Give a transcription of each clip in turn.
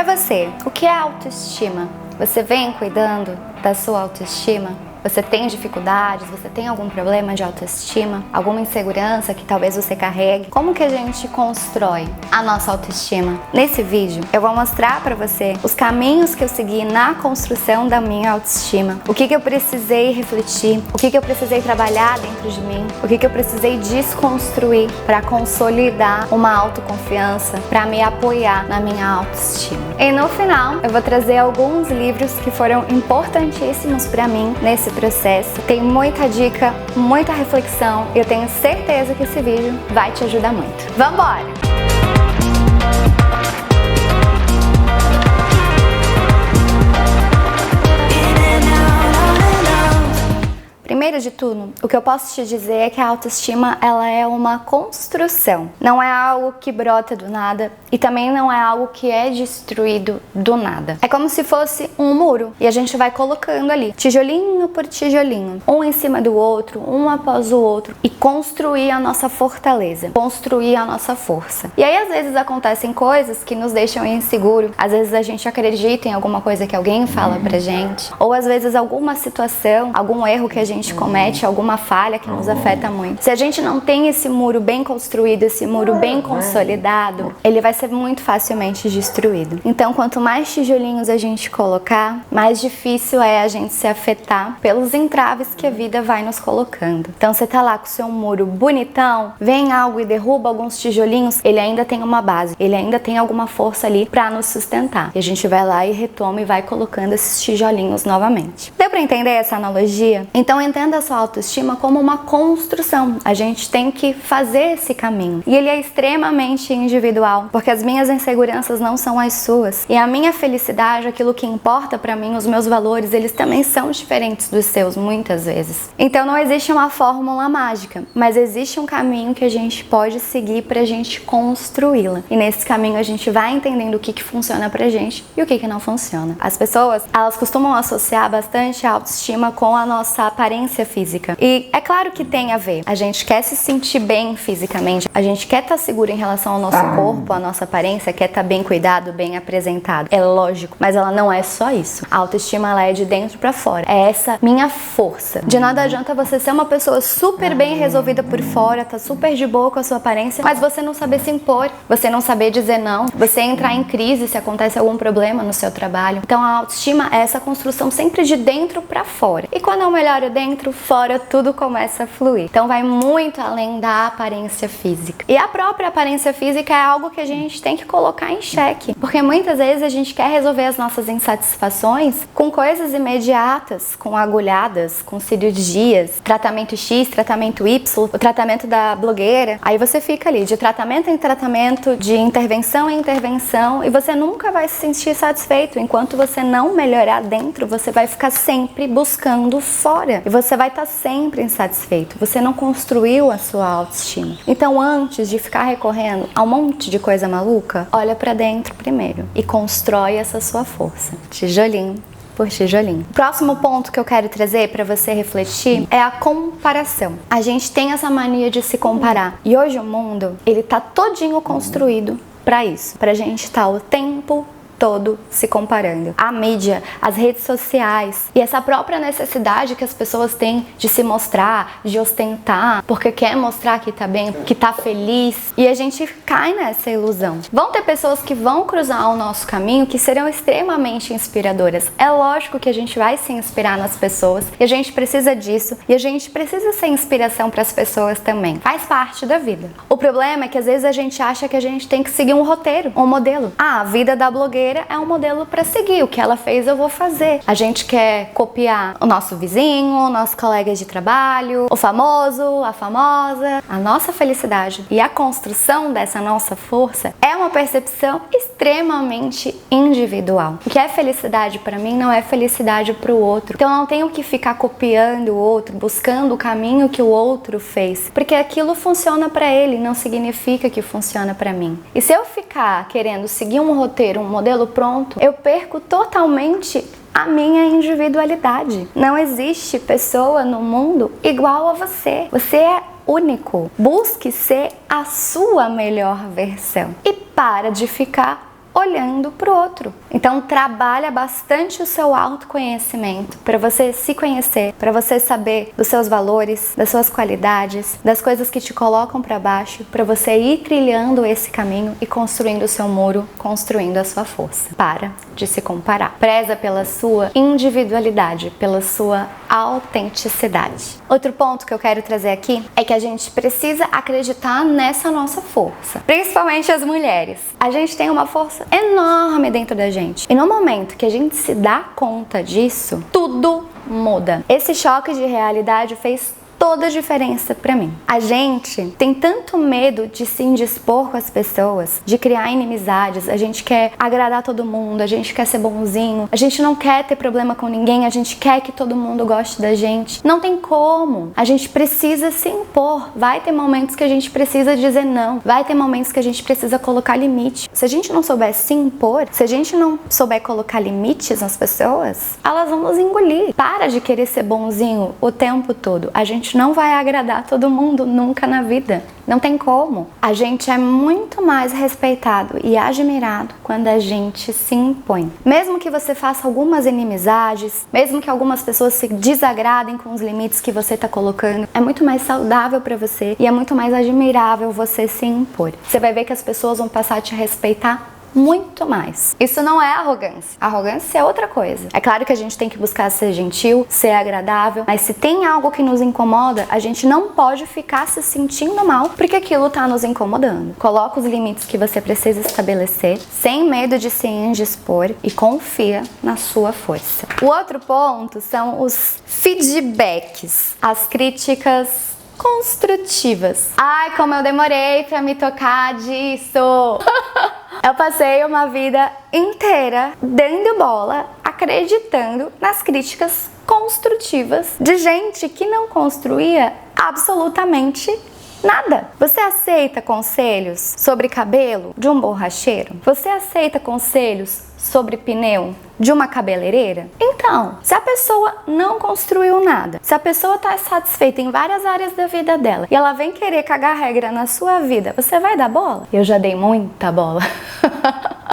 Pra você, o que é autoestima? Você vem cuidando da sua autoestima? Você tem dificuldades? Você tem algum problema de autoestima? Alguma insegurança que talvez você carregue? Como que a gente constrói a nossa autoestima? Nesse vídeo eu vou mostrar pra você os caminhos que eu segui na construção da minha autoestima. O que eu precisei refletir, o que eu precisei trabalhar dentro de mim, o que eu precisei desconstruir para consolidar uma autoconfiança, para me apoiar na minha autoestima. E no final eu vou trazer alguns livros que foram importantíssimos para mim nesse processo. Tem muita dica, muita reflexão e eu tenho certeza que esse vídeo vai te ajudar muito. Vambora! Primeiro de tudo, o que eu posso te dizer é que a autoestima ela é uma construção. Não é algo que brota do nada e também não é algo que é destruído do nada. É como se fosse um muro e a gente vai colocando ali, tijolinho por tijolinho, um em cima do outro, um após o outro e construir a nossa fortaleza, construir a nossa força. E aí às vezes acontecem coisas que nos deixam inseguros, às vezes a gente acredita em alguma coisa que alguém fala pra gente, ou às vezes alguma situação, algum erro que a gente comete, alguma falha que nos afeta muito. Se a gente não tem esse muro bem construído, esse muro bem consolidado, ele vai ser muito facilmente destruído. Então, quanto mais tijolinhos a gente colocar, mais difícil é a gente se afetar pelos entraves que a vida vai nos colocando. Então, você tá lá com o seu muro bonitão, vem algo e derruba alguns tijolinhos, ele ainda tem uma base, ele ainda tem alguma força ali pra nos sustentar. E a gente vai lá e retoma e vai colocando esses tijolinhos novamente. Deu pra entender essa analogia? Então, entenda a sua autoestima como uma construção. A gente tem que fazer esse caminho. E ele é extremamente individual, porque as minhas inseguranças não são as suas. E a minha felicidade, aquilo que importa pra mim, os meus valores, eles também são diferentes dos seus, muitas vezes. Então não existe uma fórmula mágica, mas existe um caminho que a gente pode seguir pra gente construí-la. E nesse caminho a gente vai entendendo o que funciona pra gente e o que não funciona. As pessoas, elas costumam associar bastante a autoestima com a nossa aparência física. E é claro que tem a ver. A gente quer se sentir bem fisicamente, a gente quer estar seguro em relação ao nosso corpo, à nossa aparência, quer estar bem cuidado, bem apresentado. É lógico, mas ela não é só isso. A autoestima, ela é de dentro pra fora. É essa minha força. De nada adianta você ser uma pessoa super bem resolvida por fora, tá super de boa com a sua aparência, mas você não saber se impor, você não saber dizer não, você entrar em crise se acontece algum problema no seu trabalho. Então a autoestima é essa construção sempre de dentro pra fora. E quando eu melhoro dentro, fora, tudo começa a fluir. Então vai muito além da aparência física. E a própria aparência física é algo que a gente tem que colocar em xeque, porque muitas vezes a gente quer resolver as nossas insatisfações com coisas imediatas, com agulhadas, com cirurgias, tratamento X, tratamento Y, o tratamento da blogueira. Aí você fica ali de tratamento em tratamento, de intervenção em intervenção, e você nunca vai se sentir satisfeito. Enquanto você não melhorar dentro, você vai ficar sempre buscando fora. E você vai estar sempre insatisfeito. Você não construiu a sua autoestima. Então, antes de ficar recorrendo a um monte de coisa maluca, olha pra dentro primeiro e constrói essa sua força. Tijolinho por tijolinho. O próximo ponto que eu quero trazer para você refletir é a comparação. A gente tem essa mania de se comparar. E hoje o mundo, ele tá todinho construído para isso. Pra gente estar o tempo todo se comparando. A mídia, as redes sociais e essa própria necessidade que as pessoas têm de se mostrar, de ostentar, porque quer mostrar que tá bem, que tá feliz, e a gente cai nessa ilusão. Vão ter pessoas que vão cruzar o nosso caminho que serão extremamente inspiradoras. É lógico que a gente vai se inspirar nas pessoas e a gente precisa disso e a gente precisa ser inspiração para as pessoas também. Faz parte da vida. O problema é que às vezes a gente acha que a gente tem que seguir um roteiro, um modelo. Ah, a vida da blogueira é um modelo para seguir. O que ela fez, eu vou fazer. A gente quer copiar o nosso vizinho, o nosso colega de trabalho, o famoso, a famosa. A nossa felicidade e a construção dessa nossa força é uma percepção extremamente individual. O que é felicidade para mim não é felicidade para o outro. Então eu não tenho que ficar copiando o outro, buscando o caminho que o outro fez, porque aquilo funciona para ele, não significa que funciona para mim. E se eu ficar querendo seguir um roteiro, um modelo pronto, eu perco totalmente a minha individualidade. Não existe pessoa no mundo igual a você. Você é único. Busque ser a sua melhor versão. E para de ficar olhando pro outro. Então trabalha bastante o seu autoconhecimento para você se conhecer, para você saber dos seus valores, das suas qualidades, das coisas que te colocam para baixo, para você ir trilhando esse caminho e construindo o seu muro, construindo a sua força. Para de se comparar. Preza pela sua individualidade, pela sua autenticidade. Outro ponto que eu quero trazer aqui é que a gente precisa acreditar nessa nossa força, principalmente as mulheres. A gente tem uma força enorme dentro da gente e no momento que a gente se dá conta disso, tudo muda. Esse choque de realidade fez toda a diferença pra mim. A gente tem tanto medo de se indispor com as pessoas, de criar inimizades, a gente quer agradar todo mundo, a gente quer ser bonzinho, a gente não quer ter problema com ninguém, a gente quer que todo mundo goste da gente. Não tem como. A gente precisa se impor. Vai ter momentos que a gente precisa dizer não. Vai ter momentos que a gente precisa colocar limite. Se a gente não souber se impor, se a gente não souber colocar limites nas pessoas, elas vão nos engolir. Para de querer ser bonzinho o tempo todo. A gente não vai agradar todo mundo nunca na vida. Não tem como. A gente é muito mais respeitado e admirado quando a gente se impõe. Mesmo que você faça algumas inimizades, mesmo que algumas pessoas se desagradem com os limites que você está colocando, é muito mais saudável para você e é muito mais admirável você se impor. Você vai ver que as pessoas vão passar a te respeitar muito mais. Isso não é arrogância. Arrogância é outra coisa. É claro que a gente tem que buscar ser gentil, ser agradável, mas se tem algo que nos incomoda, a gente não pode ficar se sentindo mal porque aquilo tá nos incomodando. Coloca os limites que você precisa estabelecer, sem medo de se indispor e confia na sua força. O outro ponto são os feedbacks, as críticas construtivas. Ai, como eu demorei pra me tocar disso! Eu passei uma vida inteira dando bola, acreditando nas críticas construtivas de gente que não construía absolutamente nada. Você aceita conselhos sobre cabelo de um borracheiro? Você aceita conselhos sobre pneu de uma cabeleireira? Então, se a pessoa não construiu nada, se a pessoa está satisfeita em várias áreas da vida dela e ela vem querer cagar regra na sua vida, você vai dar bola? Eu já dei muita bola.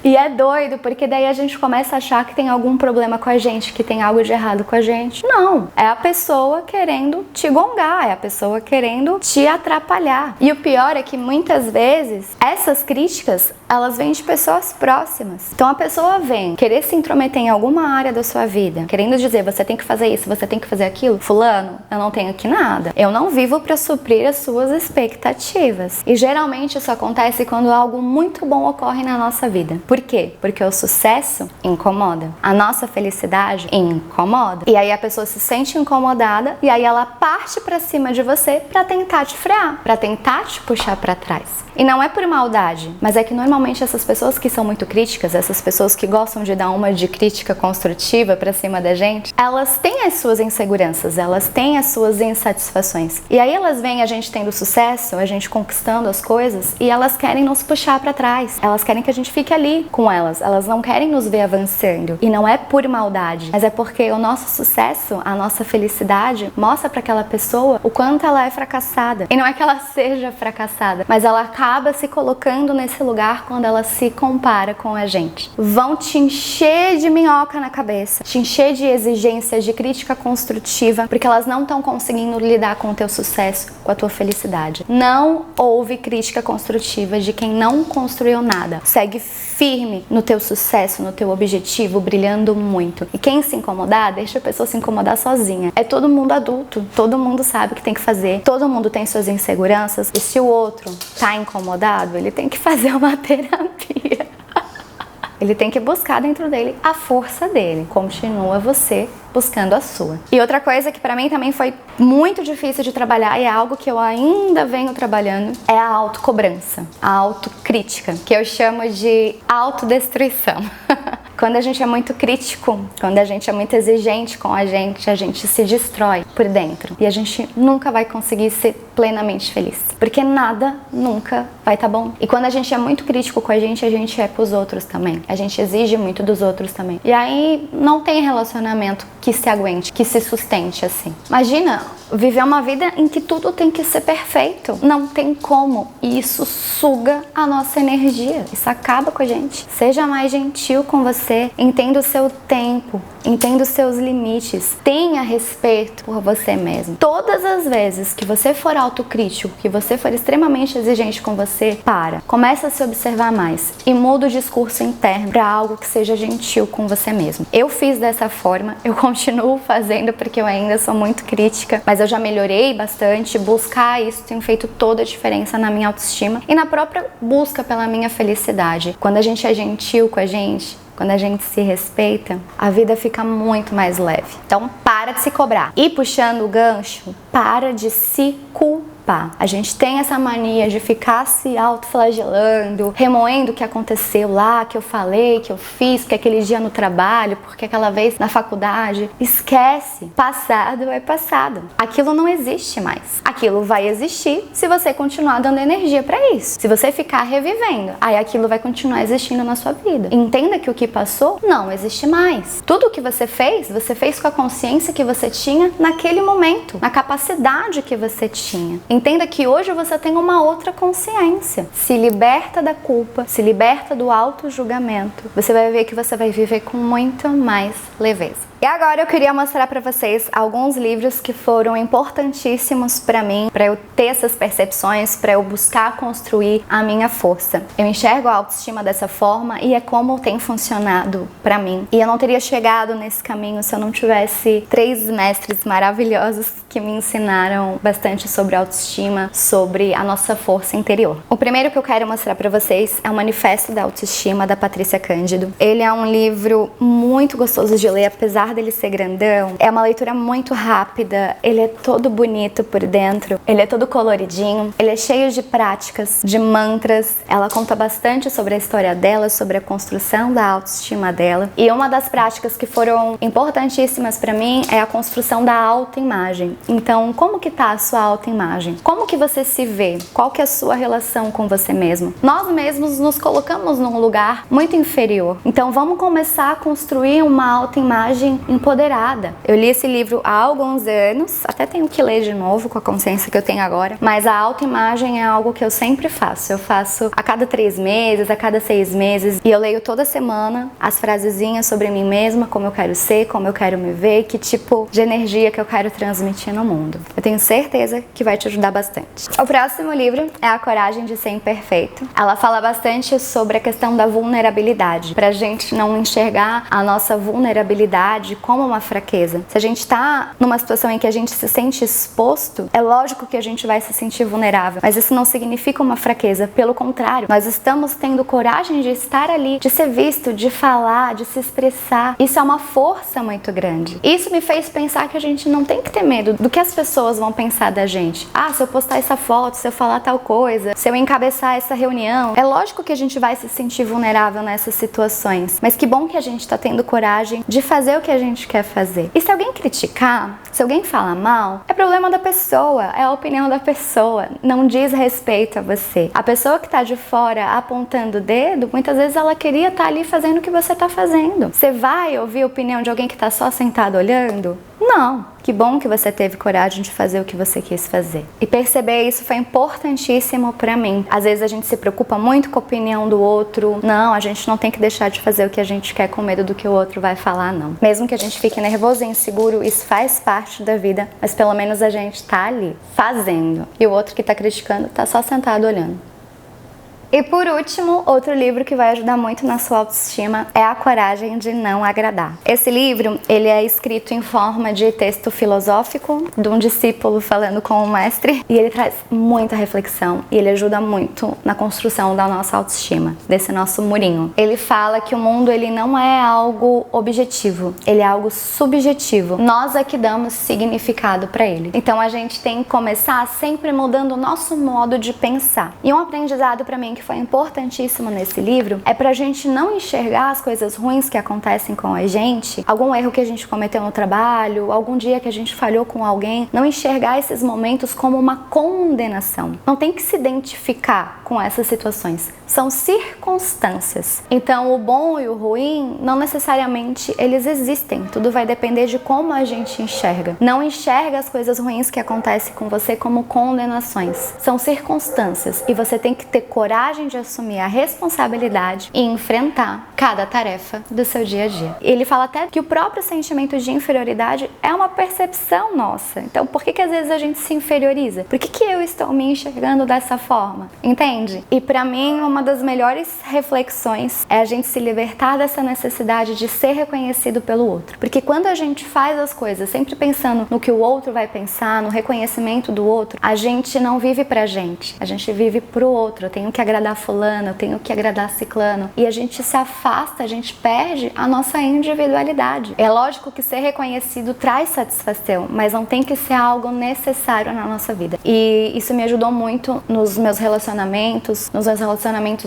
E é doido, porque daí a gente começa a achar que tem algum problema com a gente, que tem algo de errado com a gente. Não, é a pessoa querendo te gongar, é a pessoa querendo te atrapalhar. E o pior é que muitas vezes essas críticas, elas vêm de pessoas próximas. Então a pessoa vem querer se intrometer em alguma área da sua vida, querendo dizer, você tem que fazer isso, você tem que fazer aquilo. Fulano, eu não tenho aqui nada. Eu não vivo para suprir as suas expectativas. E geralmente isso acontece quando algo muito bom ocorre na nossa vida. Por quê? Porque o sucesso incomoda. A nossa felicidade incomoda. E aí a pessoa se sente incomodada e aí ela parte pra cima de você pra tentar te frear, pra tentar te puxar pra trás. E não é por maldade, mas é que normalmente essas pessoas que são muito críticas, essas pessoas que gostam de dar uma de crítica construtiva pra cima da gente, elas têm as suas inseguranças, elas têm as suas insatisfações. E aí elas veem a gente tendo sucesso, a gente conquistando as coisas, e elas querem nos puxar pra trás. Elas querem que a gente fique ali com elas não querem nos ver avançando. E não é por maldade, mas é porque o nosso sucesso, a nossa felicidade, mostra pra aquela pessoa o quanto ela é fracassada. E não é que ela seja fracassada, mas ela acaba se colocando nesse lugar quando ela se compara com a gente. Vão te encher de minhoca na cabeça, te encher de exigências, de crítica construtiva, porque elas não estão conseguindo lidar com o teu sucesso, com a tua felicidade. Não houve crítica construtiva de quem não construiu nada. Segue firme no teu sucesso, no teu objetivo, brilhando muito. E quem se incomodar, deixa a pessoa se incomodar sozinha. É todo mundo adulto, todo mundo sabe o que tem que fazer, todo mundo tem suas inseguranças, e se o outro tá incomodado, ele tem que fazer uma terapia. Ele tem que buscar dentro dele a força dele. Continua você buscando a sua. E outra coisa que pra mim também foi muito difícil de trabalhar e é algo que eu ainda venho trabalhando é a autocobrança, a autocrítica, que eu chamo de autodestruição. Quando a gente é muito crítico, quando a gente é muito exigente com a gente se destrói por dentro. E a gente nunca vai conseguir ser plenamente feliz. Porque nada nunca vai estar bom. E quando a gente é muito crítico com a gente é pros outros também. A gente exige muito dos outros também. E aí não tem relacionamento que se aguente, que se sustente assim. Imagina viver uma vida em que tudo tem que ser perfeito. Não tem como. E isso suga a nossa energia. Isso acaba com a gente. Seja mais gentil com você. Entenda o seu tempo. Entenda os seus limites. Tenha respeito por você mesmo. Todas as vezes que você for autocrítico, que você for extremamente exigente com você, começa a se observar mais e muda o discurso interno para algo que seja gentil com você mesmo. Eu fiz dessa forma, eu continuo fazendo porque eu ainda sou muito crítica, mas eu já melhorei bastante. Buscar isso tem feito toda a diferença na minha autoestima e na própria busca pela minha felicidade. Quando a gente é gentil com a gente, quando a gente se respeita, a vida fica muito mais leve. Então, para de se cobrar. E puxando o gancho, para de se culpar. A gente tem essa mania de ficar se autoflagelando, remoendo o que aconteceu lá, que eu falei, que eu fiz, que aquele dia no trabalho, porque aquela vez na faculdade. Esquece. Passado é passado. Aquilo não existe mais. Aquilo vai existir se você continuar dando energia pra isso. Se você ficar revivendo, aí aquilo vai continuar existindo na sua vida. Entenda que o que passou não existe mais. Tudo o que você fez com a consciência que você tinha naquele momento, na capacidade que você tinha. Entenda que hoje você tem uma outra consciência. Se liberta da culpa, se liberta do auto-julgamento. Você vai ver que você vai viver com muito mais leveza. E agora eu queria mostrar para vocês alguns livros que foram importantíssimos para mim, para eu ter essas percepções, para eu buscar construir a minha força. Eu enxergo a autoestima dessa forma e é como tem funcionado para mim. E eu não teria chegado nesse caminho se eu não tivesse 3 mestres maravilhosos que me ensinaram bastante sobre autoestima, sobre a nossa força interior. O primeiro que eu quero mostrar para vocês é o Manifesto da Autoestima, da Patrícia Cândido. Ele é um livro muito gostoso de ler, apesar dele ser grandão. É uma leitura muito rápida, ele é todo bonito por dentro, ele é todo coloridinho, ele é cheio de práticas, de mantras. Ela conta bastante sobre a história dela, sobre a construção da autoestima dela. E uma das práticas que foram importantíssimas para mim é a construção da autoimagem. Então, como que tá a sua autoimagem? Como que você se vê? Qual que é a sua relação com você mesmo? Nós mesmos nos colocamos num lugar muito inferior. Então, vamos começar a construir uma autoimagem empoderada. Eu li esse livro há alguns anos, até tenho que ler de novo com a consciência que eu tenho agora, mas a autoimagem é algo que eu sempre faço. Eu faço a cada 3 meses, a cada 6 meses, e eu leio toda semana as frasezinhas sobre mim mesma, como eu quero ser, como eu quero me ver, que tipo de energia que eu quero transmitir no mundo. Eu tenho certeza que vai te ajudar bastante. O próximo livro é A Coragem de Ser Imperfeito. Ela fala bastante sobre a questão da vulnerabilidade, pra gente não enxergar a nossa vulnerabilidade como uma fraqueza. Se a gente tá numa situação em que a gente se sente exposto, é lógico que a gente vai se sentir vulnerável, mas isso não significa uma fraqueza, pelo contrário, nós estamos tendo coragem de estar ali, de ser visto, de falar, de se expressar. Isso é uma força muito grande. Isso me fez pensar que a gente não tem que ter medo do que as pessoas vão pensar da gente. Ah, se eu postar essa foto, se eu falar tal coisa, se eu encabeçar essa reunião, é lógico que a gente vai se sentir vulnerável nessas situações, mas que bom que a gente tá tendo coragem de fazer o que a gente quer fazer. E se alguém criticar, se alguém falar mal, é problema da pessoa, é a opinião da pessoa, não diz respeito a você. A pessoa que tá de fora apontando o dedo, muitas vezes ela queria estar ali fazendo o que você tá fazendo. Você vai ouvir a opinião de alguém que tá só sentado olhando? Não. Que bom que você teve coragem de fazer o que você quis fazer. E perceber isso foi importantíssimo pra mim. Às vezes a gente se preocupa muito com a opinião do outro. Não, a gente não tem que deixar de fazer o que a gente quer com medo do que o outro vai falar, não. Mesmo que a gente fique nervoso e inseguro, isso faz parte da vida, mas pelo menos a gente tá ali, fazendo. E o outro que tá criticando tá só sentado olhando. E por último, outro livro que vai ajudar muito na sua autoestima é A Coragem de Não Agradar. Esse livro, ele é escrito em forma de texto filosófico, de um discípulo falando com o mestre, e ele traz muita reflexão e ele ajuda muito na construção da nossa autoestima, desse nosso murinho. Ele fala que o mundo, ele não é algo objetivo, ele é algo subjetivo. Nós é que damos significado para ele. Então a gente tem que começar sempre mudando o nosso modo de pensar. E um aprendizado para mim que foi importantíssimo nesse livro é pra gente não enxergar as coisas ruins que acontecem com a gente, algum erro que a gente cometeu no trabalho, algum dia que a gente falhou com alguém, não enxergar esses momentos como uma condenação. Não tem que se identificar com essas situações. São circunstâncias. Então, o bom e o ruim, não necessariamente eles existem. Tudo vai depender de como a gente enxerga. Não enxerga as coisas ruins que acontecem com você como condenações. São circunstâncias e você tem que ter coragem de assumir a responsabilidade e enfrentar cada tarefa do seu dia a dia. Ele fala até que o próprio sentimento de inferioridade é uma percepção nossa. Então, por que às vezes a gente se inferioriza? Por que eu estou me enxergando dessa forma? Entende? E pra mim, uma das melhores reflexões é a gente se libertar dessa necessidade de ser reconhecido pelo outro. Porque quando a gente faz as coisas sempre pensando no que o outro vai pensar, no reconhecimento do outro, a gente não vive pra gente. A gente vive pro outro. Eu tenho que agradar fulano, eu tenho que agradar ciclano. E a gente se afasta, a gente perde a nossa individualidade. É lógico que ser reconhecido traz satisfação, mas não tem que ser algo necessário na nossa vida. E isso me ajudou muito nos meus relacionamentos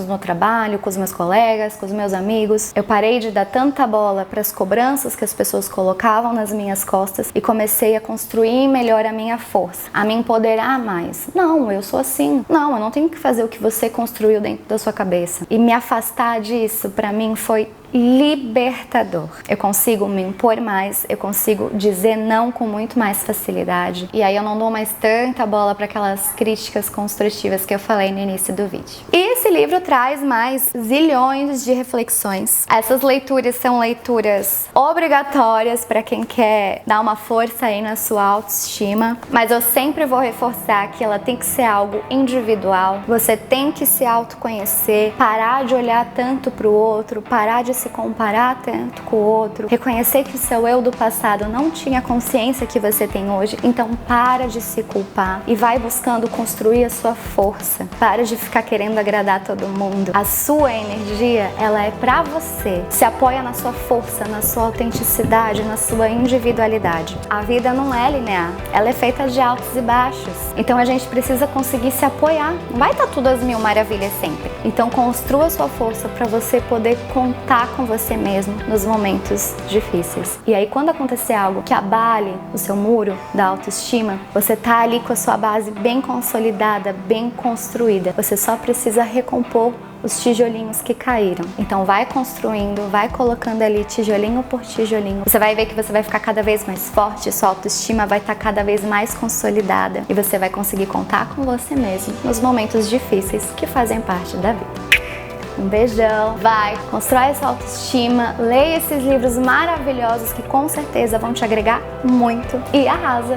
no trabalho, com os meus colegas, com os meus amigos. Eu parei de dar tanta bola para as cobranças que as pessoas colocavam nas minhas costas e comecei a construir melhor a minha força, a me empoderar mais. Não, eu sou assim. Não, eu não tenho que fazer o que você construiu dentro da sua cabeça. E me afastar disso, para mim, foi libertador. Eu consigo me impor mais, eu consigo dizer não com muito mais facilidade. E aí eu não dou mais tanta bola para aquelas críticas construtivas que eu falei no início do vídeo. E esse livro traz mais zilhões de reflexões. Essas leituras são leituras obrigatórias para quem quer dar uma força aí na sua autoestima, mas eu sempre vou reforçar que ela tem que ser algo individual. Você tem que se autoconhecer, parar de olhar tanto para o outro, parar de se comparar tanto com o outro, reconhecer que o seu eu do passado não tinha a consciência que você tem hoje, então para de se culpar e vai buscando construir a sua força. Para de ficar querendo agradar todo mundo. A sua energia, ela é pra você. Se apoia na sua força, na sua autenticidade, na sua individualidade. A vida não é linear, ela é feita de altos e baixos. Então a gente precisa conseguir se apoiar. Não vai estar tudo às mil maravilhas sempre. Então construa a sua força para você poder contar com você mesmo nos momentos difíceis. E aí quando acontecer algo que abale o seu muro da autoestima, você tá ali com a sua base bem consolidada, bem construída. Você só precisa recompor os tijolinhos que caíram. Então vai construindo, vai colocando ali tijolinho por tijolinho. Você vai ver que você vai ficar cada vez mais forte, sua autoestima vai estar cada vez mais consolidada e você vai conseguir contar com você mesmo nos momentos difíceis que fazem parte da vida. Um beijão, vai, constrói essa autoestima, leia esses livros maravilhosos que com certeza vão te agregar muito e arrasa!